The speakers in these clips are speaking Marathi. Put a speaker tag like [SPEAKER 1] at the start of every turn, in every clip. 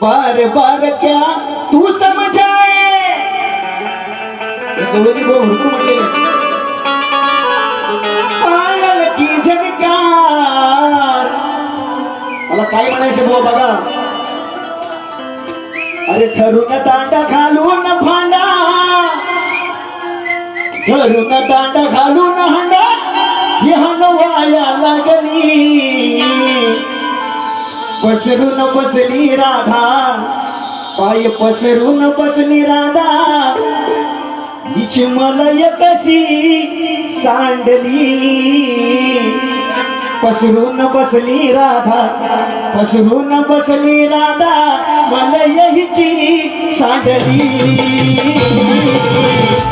[SPEAKER 1] बार बार क्या तू समझाए गवळणी भरपूर म्हणले पायल की झनकार मला काय म्हणायचं भाऊ बघा अरे थरून दांडा घालून भांडा धरून दांडा घालून हांडा ही हलवाया लागली पसरून बसली राधा पाय पसरून बसली राधा हिची मलय कशी सांडली पसरून बसली राधा पसरून बसली राधा मलय हिची सांडली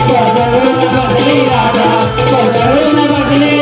[SPEAKER 2] पसरून बसली राधा पसरून बसली